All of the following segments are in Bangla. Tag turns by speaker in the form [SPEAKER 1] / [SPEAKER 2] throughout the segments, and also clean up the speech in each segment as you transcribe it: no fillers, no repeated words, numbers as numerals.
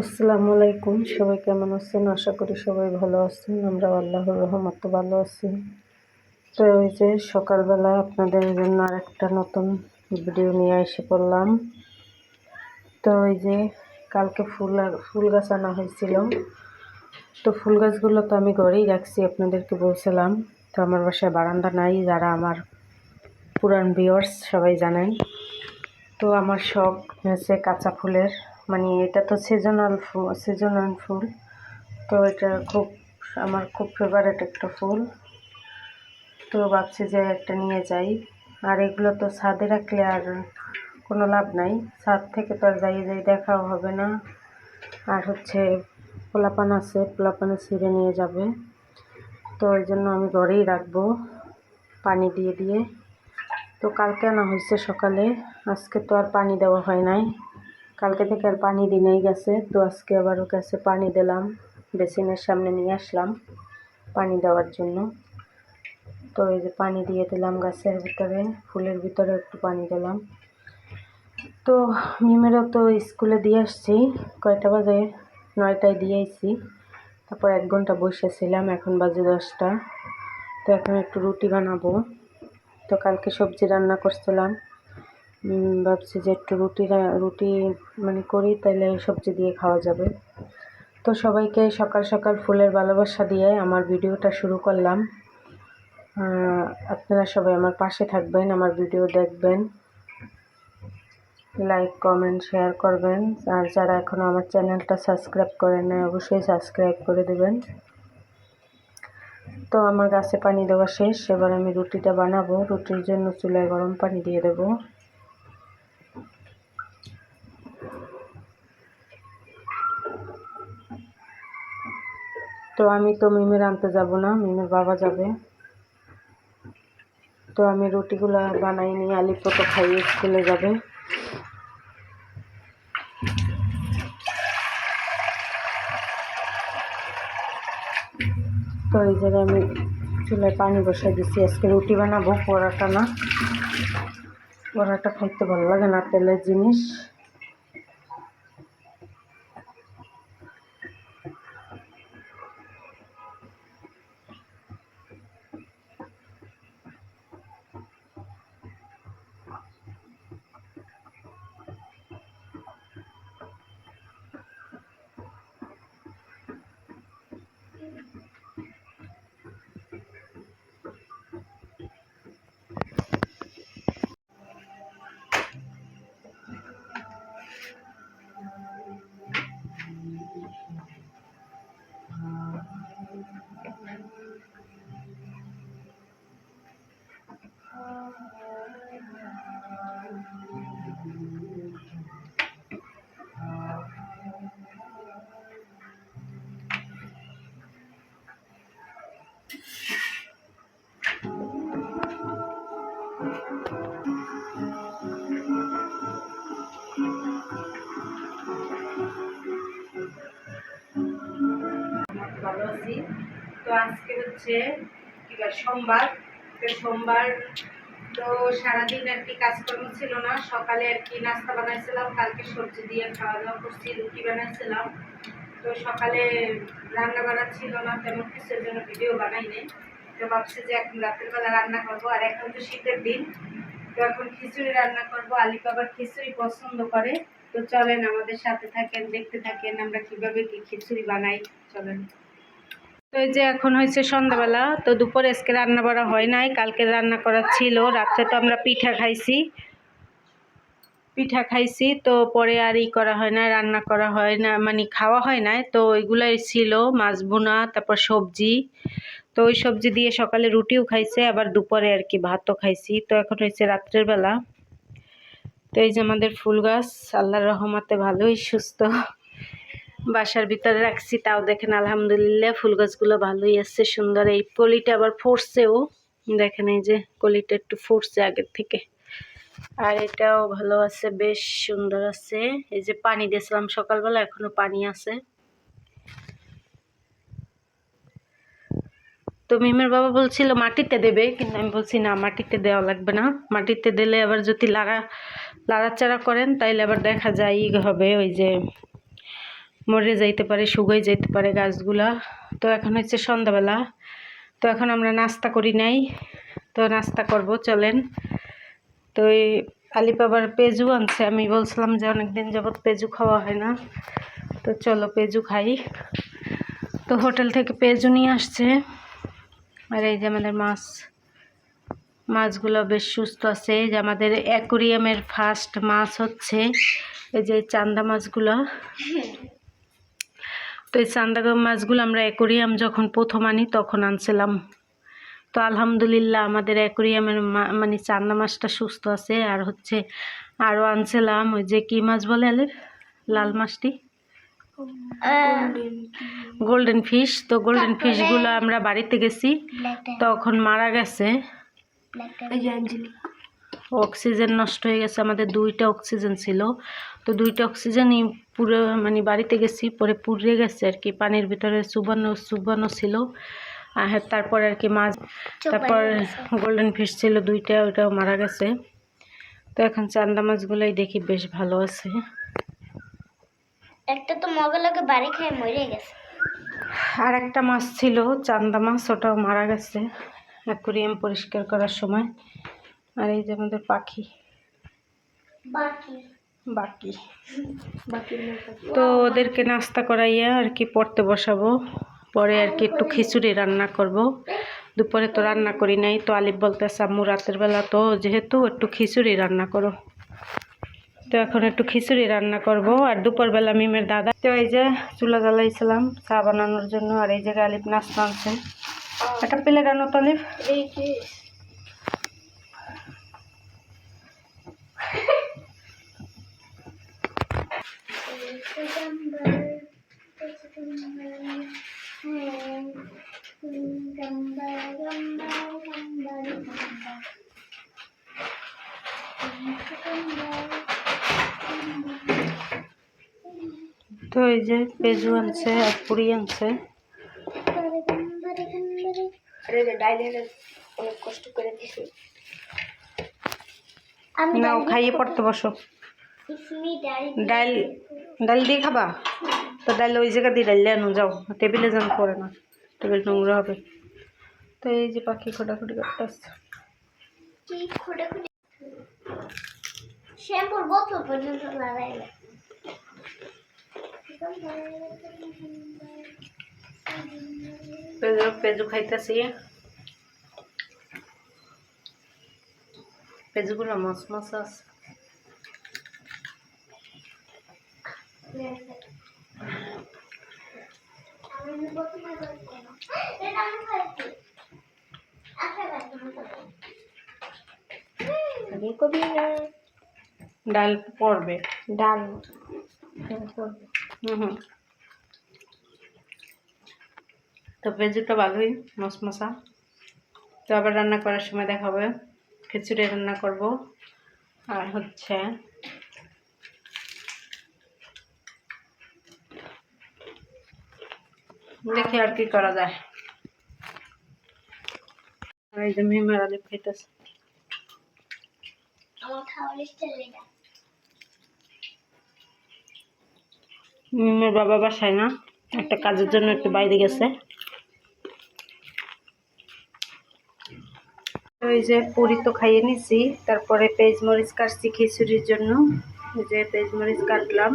[SPEAKER 1] আসসালামু আলাইকুম। সবাই কেমন আছেন? আশা করি সবাই ভালো আছেন। আমরা আল্লাহর রহমতে ভালো আছি। তো এই যে সকালবেলা আপনাদের জন্য আরেকটা নতুন ভিডিও নিয়ে এসে পড়লাম। তো এই যে কালকে ফুল গাছ আনা হয়েছিল। তো ফুল গাছগুলো তো আমি ঘরেই রাখছি, আপনাদেরকে বলছিলাম। তো আমার বাসায় বারান্দা নাই, যারা আমার পুরান ভিউয়ার্স সবাই জানেন। তো আমার শখ হচ্ছে কাঁচা ফুলের, মানে এটা তো সিজনাল ফুল। তো এটা আমার খুব ফেভারিট একটা ফুল। তো ভাবছি যে একটা নিয়ে যাই। আর এগুলো তো ছাদে রাখলে আর কোনো লাভ নাই, ছাদ থেকে তো আর যাই দেখাও হবে না। আর হচ্ছে পোলাপানে ছিঁড়ে নিয়ে যাবে। তো ওই জন্য আমি ঘরেই রাখবো পানি দিয়ে দিয়ে। তো কালকে আনা হয়েছে সকালে, আজকে তো আর পানি দেওয়া হয় নাই। কালকে থেকে আর পানি দিনেই গেছে। তো আজকে আবার ওর কাছে পানি দিলাম, বেসিনের সামনে নিয়ে আসলাম পানি দেওয়ার জন্য। তো এই যে পানি দিয়ে দিলাম গাছের ভিতরে, ফুলের ভিতরে একটু পানি দিলাম। তো মিমেরও তো স্কুলে দিয়ে আসছি, কয়টা বাজে 9টায় দিয়ে আসছি। তারপর 1 ঘন্টা বসেছিলাম, এখন বাজে 10টা। তো এখন একটু রুটি বানাবো। তো কালকে সবজি রান্না করছিলাম, ভাবছি যে একটু রুটি মানে করি, তাহলে সবজি দিয়ে খাওয়া যাবে। তো সবাইকে সকাল সকাল ফুলের ভালোবাসা দিয়ে আমার ভিডিওটা শুরু করলাম। আপনারা সবাই আমার পাশে থাকবেন, আমার ভিডিও দেখবেন, লাইক কমেন্ট শেয়ার করবেন। আর যারা এখনও আমার চ্যানেলটা সাবস্ক্রাইব করেন না, অবশ্যই সাবস্ক্রাইব করে দেবেন। তো আমার গাছে পানি দেওয়া শেষ, এবার আমি রুটিটা বানাবো। রুটির জন্য চুলায় গরম পানি দিয়ে দেব। তো আমি তো মিমের আনতে যাব না, মিমের বাবা যাবে। তো আমি রুটিগুলো বানাই নিয়ে আলিপো তো খাইয়ে স্কুলে যাবে। তো এই জায়গায় আমি চুলায় পানি বসাই দিচ্ছি। আজকে রুটি বানাবো, পরোটা না। পরোটা খাইতে ভালো লাগে না, তেলের জিনিস। ভালো আছি। তো আজকে হচ্ছে সোমবার। তো সোমবার তো সারাদিন আর কি কাজকর্ম ছিল না। সকালে আর কি নাস্তা বানাইছিলাম, কালকে সবজি দিয়ে খাওয়া দাওয়া করছি, রুটি বানাইছিলাম। তো সকালে রান্না বান্না ছিল না তেমন কিছু, জন্য ভিডিও বানাই নেই। তো ভাবছি যে এখন রাতের বেলা রান্না করবো। আর এখন তো শীতের দিন, তো এখন খিচুড়ি রান্না করবো। আলিপ আবার খিচুড়ি পছন্দ করে। তো চলেন আমাদের সাথে থাকেন, দেখতে থাকেন আমরা কিভাবে কি খিচুড়ি বানাই। চলেন। তো এই যে এখন হয়েছে সন্ধ্যাবেলা। তো দুপুরে আজকে রান্না বাড়া হয় নাই, কালকে রান্না করা ছিল। রাত্রে তো আমরা পিঠা খাইছি। তো পরে আর করা হয় না, রান্না করা হয় না, মানে খাওয়া হয় না। তো ওইগুলাই ছিল, মাছ ভুনা, তারপর সবজি। তো ওই সবজি দিয়ে সকালে রুটিও খাইছে, আবার দুপুরে আর কি ভাতও খাইছি। তো এখন হয়েছে রাত্রের বেলা। তো এই যে আমাদের ফুল গাছ আল্লাহর রহমতে ভালোই সুস্থ বাসার ভিতরে রাখছি, তাও দেখেন আলহামদুলিল্লাহ ফুল গাছগুলো ভালোই আছে, সুন্দর। এই কলিটা আবার ফুটছেও, দেখেন এই যে কলিটা একটু ফুটছে আগের থেকে। আর এটাও ভালো আছে, বেশ সুন্দর আছে। এই যে পানি দিয়েছিলাম সকালবেলা, এখনো পানি আছে। তো মিমের বাবা বলছিল মাটিতে দেবে, কিন্তু আমি বলছি না, মাটিতে দেওয়া লাগবে না। মাটিতে দিলে আবার যদি লাড়াচাড়া করেন তাইলে আবার দেখা যায় হবে ওই যে মরে যাইতে পারে, শুকিয়ে যেতে পারে গাছগুলা। তো এখন হচ্ছে সন্ধ্যাবেলা, তো এখন আমরা নাস্তা করি নাই, তো নাস্তা করব চলেন। তো এই আলিপ আবার পেঁজু আনছে, আমি বলছিলাম যে অনেকদিন যাবৎ পেঁজু খাওয়া হয় না, তো চলো পেঁজু খাই। তো হোটেল থেকে পেঁজু নিয়ে আসছে। আর এই যে আমাদের মাছগুলো বেশ সুস্থ আছে। এই যে আমাদের অ্যাকোরিয়ামের ফার্স্ট মাছ হচ্ছে এই যে চান্দা মাছগুলো। তো এই চান্দা মাছগুলো আমরা অ্যাকোরিয়াম যখন প্রথম আনি তখন আনছিলাম। তো আলহামদুলিল্লাহ আমাদের অ্যাকোরিয়ামের মানে চান্দা মাছটা সুস্থ আছে। আর হচ্ছে আরও আনছিলাম ওই যে কি মাছ বলে আলের লাল মাছটি, গোল্ডেন ফিশ। তো গোল্ডেন ফিশগুলো আমরা বাড়িতে গেছি তখন মারা গেছে, অক্সিজেন নষ্ট হয়ে গেছে। আমাদের 2টা অক্সিজেন ছিল, তো 2টা অক্সিজেনই পুরো মানে বাড়িতে গেছি পরে পুড়ে গেছে আর কি, পানির ভিতরে চুবানো ছিল। আর তারপর আর কি মাছ, তারপর গোল্ডেন ফিশ ছিল 2টা, ওইটাও মারা গেছে। তো এখন চান্দা মাছগুলোই দেখি বেশ ভালো আছে।
[SPEAKER 2] একটা তো মগলাকে বাড়ি খেয়ে মরে গেছে।
[SPEAKER 1] আর একটা মাছ ছিল চান্দা মাছ, ওটাও মারা গেছে অ্যাকোরিয়াম পরিষ্কার করার সময়। আর এই যে আমাদের পাখি বাকি তো ওদেরকে নাস্তা করাইয়া আর কি পড়তে বসাবো। পরে আর কি একটু খিচুড়ি রান্না করব। দুপুরে তো রান্না করি নাই, তো আলিফ বলতেছে আম্মু রাতের বেলা তো যেহেতু একটু খিচুড়ি রান্না করো। তো এখন একটু খিচুড়ি রান্না করব। আর দুপুরবেলা মিমের দাদা তো এই যে চুলা জ্বালাইছিলাম চা বানানোর জন্য। আর এই জায়গায় আলিফ নাস্তা আনছে, একটা প্লেট আনো তো আলিফ। তো এই যে পেঁজু আনছে আর পুরি আনছে।
[SPEAKER 2] অনেক কষ্ট করে দিছি।
[SPEAKER 1] নাও খাইয়ে পড়তে বসো। ডাল দিয়ে খাবা? তো ডাল ওই জায়গা দিয়ে ডাল আনো, যাও টেবিলে যান, পরে না টেবিল নোংরা হবে। তো এই যে পাখি খোটাখুটি করতে আসছে।
[SPEAKER 2] শ্যাম্পুর বোতল পর্যন্ত লাগাইলে
[SPEAKER 1] পেঁজু খাইতেছি। পেঁজুগুলো মাছ আছে। ডাল পড়বে, ডাল পড়বে। তো পেঁজুটা ভালোই মশমশা। তো আবার রান্না করার সময় দেখাবে। খিচুড়ি রান্না করব। আর হচ্ছে দেখি আর কি করা যায়। আর এই যে মিমের আলিফ খাইতেছে। মিমের বাবা বাসায় না, একটা কাজের জন্য একটু বাইরে গেছে। ওই যে পুরি তো খাইয়ে নিছি, তারপরে পেঁয়াজ মরিচ কাটছি খিচুড়ির জন্য। এই যে পেঁয়াজ মরিচ কাটলাম,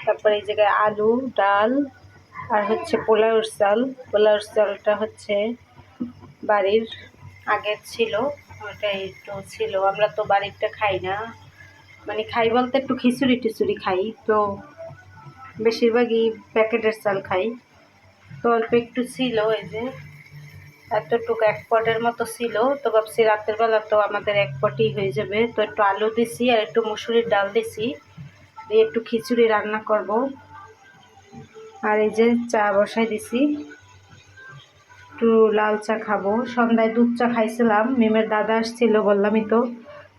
[SPEAKER 1] তারপরে এই জায়গায় আলু, ডাল আর হচ্ছে পোলাওর চালটা হচ্ছে বাড়ির আগের ছিল, ওটাই একটু ছিল। আমরা তো বাড়িরটা খাই না, মানে খাই বলতে একটু খিচুড়ি টিচুড়ি খাই, তো বেশিরভাগই প্যাকেটের চাল খাই। তো অল্প একটু ছিল, এই যে এতটুকু 1 পটের মতো ছিল। তো ভাবছি রাতের বেলা তো আমাদের 1 পটই হয়ে যাবে। তো একটু আলু দিছি আর একটু মুসুরির ডাল দিছি, দিয়ে একটু খিচুড়ি রান্না করব। আর এই যে চা বসাই দিছি, একটু লাল চা খাবো। সন্ধ্যায় দুধ চা খাইছিলাম, মিমের দাদা আসছিল বললামই তো।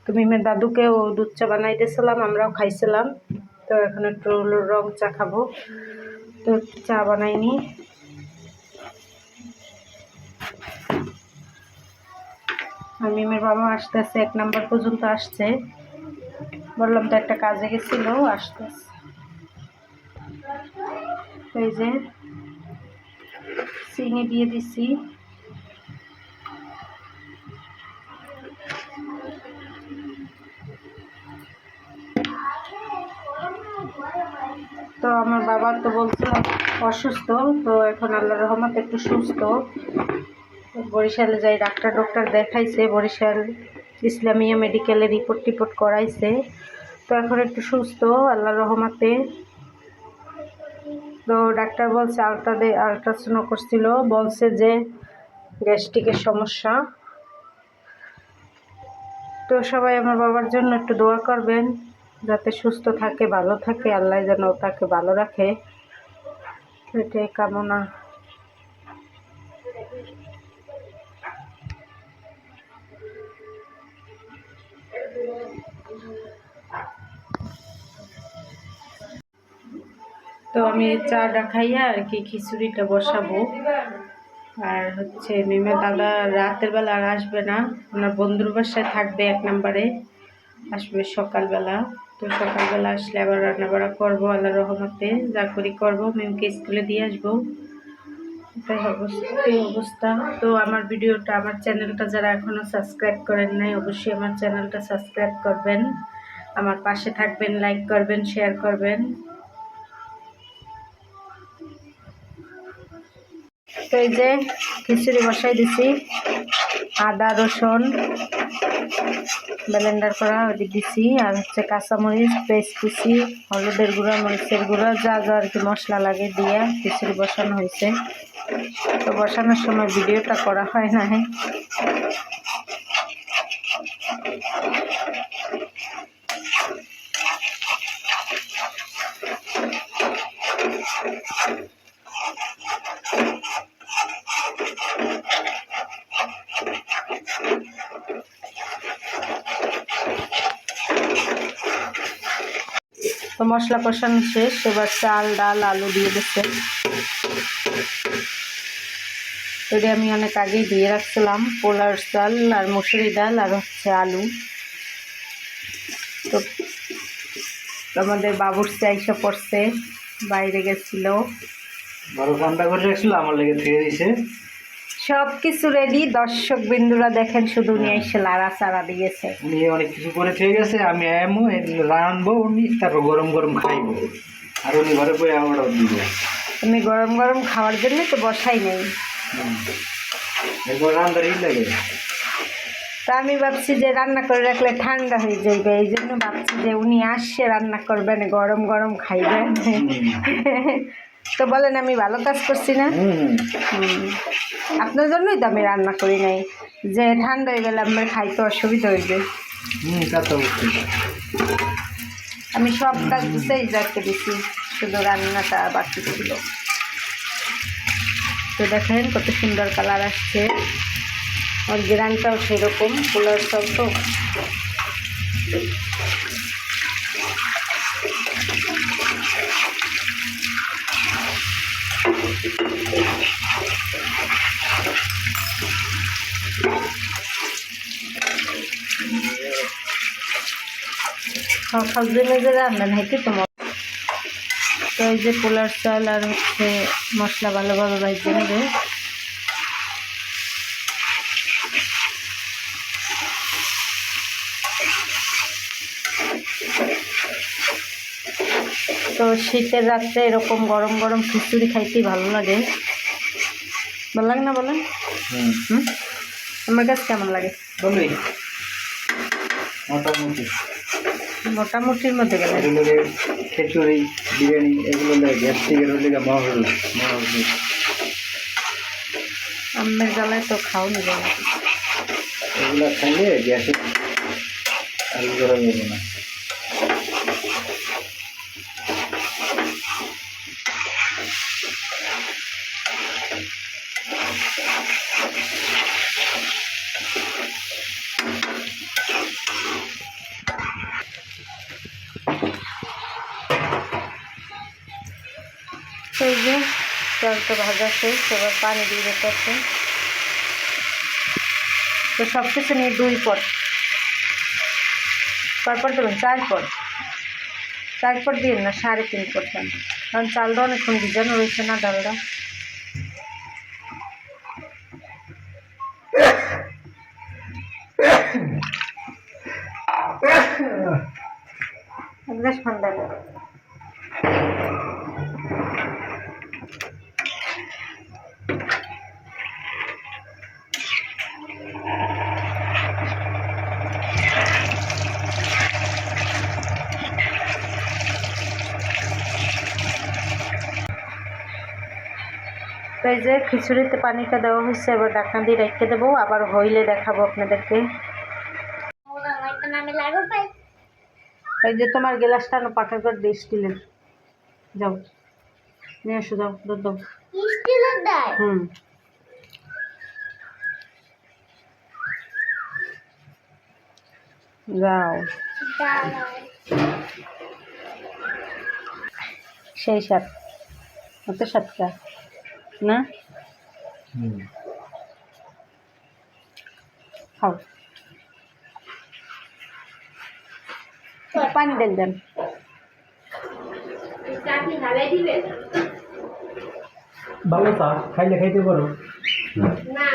[SPEAKER 1] তো মিমের দাদুকেও দুধ চা বানাই দিয়েছিলাম, আমরাও খাইছিলাম। তো এখন একটু রং চা খাবো, তো চা বানাইনি। আর মিমের বাবা আসতেছে, 1 নাম্বার পর্যন্ত আসছে, বললাম তো একটা কাজে গেছিল, আসতেছে। এই যে চিনি দিয়ে দিছি, তো আমার বাবা তো বলছিল অসুস্থ, তো এখন আল্লাহর রহমতে একটু সুস্থ। বরিশালে যাই ডক্টর দেখাইছে, বরিশাল ইসলামিয়া মেডিকেলে রিপোর্ট করাইছে, তো এখন একটু সুস্থ আল্লাহর রহমতে। তো ডাক্তার বলছে আলট্রাসাউন্ড করছিল, বলছে যে গ্যাস্ট্রিকের সমস্যা। তো সবাই আমার বাবার জন্য একটু দোয়া করবেন, যাতে সুস্থ থাকে, ভালো থাকে, আল্লাহ যেন তাকে ভালো রাখে, এটাই কামনা। তো আমি চাটা খাইয়া আর কি খিচুড়িটা বসাবো। আর হচ্ছে মিমা দাদা রাতের বেলা আর আসবে না, ওনার বন্ধুর বাসায় থাকবে 1 নম্বরে, আসবে সকালবেলা। তো সকালবেলা আসলে আবার রান্নাবাড়া করবো আল্লাহর রহমতে, যা করি করবো, মিমকে স্কুলে দিয়ে আসবো, এটাই অবস্থা। তো আমার ভিডিওটা, আমার চ্যানেলটা যারা এখনও সাবস্ক্রাইব করেন নাই, অবশ্যই আমার চ্যানেলটা সাবস্ক্রাইব করবেন, আমার পাশে থাকবেন, লাইক করবেন, শেয়ার করবেন। তো এই যে খিচুড়ি বসাই দিছি, আদা রসুন ব্লেন্ডার করা ওটি দিছি, আর হচ্ছে কাঁচামরিচ পেস্ট দিছি, হলুদের গুঁড়া, মরিচের গুঁড়া, যা যা আর কি মশলা লাগে দিয়ে খিচুড়ি বসানো হয়েছে। তো বসানোর সময় ভিডিওটা করা হয় না। তো মশলা কষানো শেষ, এবার চাল ডাল আলু দিয়ে দিচ্ছে। এটা আমি অনেক আগেই দিয়ে রাখছিলাম, পোলার চাল আর মুসুরি ডাল আর হচ্ছে আলু। তো আমাদের বাবুর্চি আইসা পড়ছে, বাইরে গেছিল,
[SPEAKER 3] বড় ঠান্ডা করে রাখছিল, আমার লেগে থেকে দিয়েছে
[SPEAKER 1] সব কিছু রেডি। দর্শক বিন্দুরা দেখেন, শুধু নিয়ে এসে লাড়া চাড়া দিয়েছে।
[SPEAKER 3] উনি অনেক কিছু করে থেকে গেছে, আমি এমও রানবো, উনি তারপর গরম গরম খাইবো, আর উনি ঘরে বই আমার দিব।
[SPEAKER 1] আমি গরম গরম খাওয়ার জন্য তো বসাই নেই,
[SPEAKER 3] এরপর রান্নার লাগে।
[SPEAKER 1] তা আমি ভাবছি যে রান্না করে রাখলে ঠান্ডা হয়ে যাবে, এই জন্য ভাবছি যে উনি আসছে রান্না করবেন, গরম গরম খাইবেন। তো বলেন আমি ভালো কাজ করছি না? আপনার জন্যই তো আমি রান্না করি নাই, যে ঠান্ডা হয়ে গেলে আমার খাইতে অসুবিধা হইবে। আমি সব কাজ দিতেই যাকে দিছি, শুধু রান্নাটা বাকি ছিল। তো দেখেন কত সুন্দর কালার আসছে, আর গ্রানটাও সেরকম, পোলার সব। তো সবদিনে যে রান্না নাকি তোমার। তো এই যে পোলার চাল আর হচ্ছে মশলা ভালোভাবে ভাজতে নেবে। তো শীতের রাত্রে এরকম গরম গরম খিচুড়ি খাইতেই ভালো লাগে, ভালো লাগে না বলেন? আমার কাছে কেমন লাগে?
[SPEAKER 3] মোটামুটি
[SPEAKER 1] মোটামুটির মধ্যে গেলে
[SPEAKER 3] খিচুড়ি বিরিয়ানি এগুলো গ্যাস্ট্রিকের হলে
[SPEAKER 1] আমের জ্বালায় তো খাওনি যাবে,
[SPEAKER 3] এগুলো খাইলে গ্যাসে আলু করা যাবে না।
[SPEAKER 1] এই যে চালটা ভাজা শেষ, এবার পানি দিয়ে দিতেছে। তো সব কিছু নিয়ে 2 পট, কয় পট দেবেন? 4 পট, 4 পট দিন না, 3.5 পট দেন। কারণ চালটা অনেকক্ষণ ভিজানো রয়েছে না, ডালটা। এক গ্লাস ঠান্ডা নেই। তো এই যে খিচুড়িতে পানিটা দেওয়া হয়েছে, এবার ঢাকনা দিয়ে রেখে দেবো, আবার হইলে দেখাবো আপনাদেরকে।
[SPEAKER 2] আমি লাগো পাই।
[SPEAKER 1] এই যে তোমার গ্লাসটা না পাকা করে দিয়ে স্টিলের, যাও নিয়ে এসো, যাও দুধ দাও।
[SPEAKER 2] স্টিলের দেয়।
[SPEAKER 1] যাও, সেই সাত অত সাতটা না, খাও। পানি দেন দেন।
[SPEAKER 3] ভালো চা খাইলে খাইতে পারো।
[SPEAKER 2] না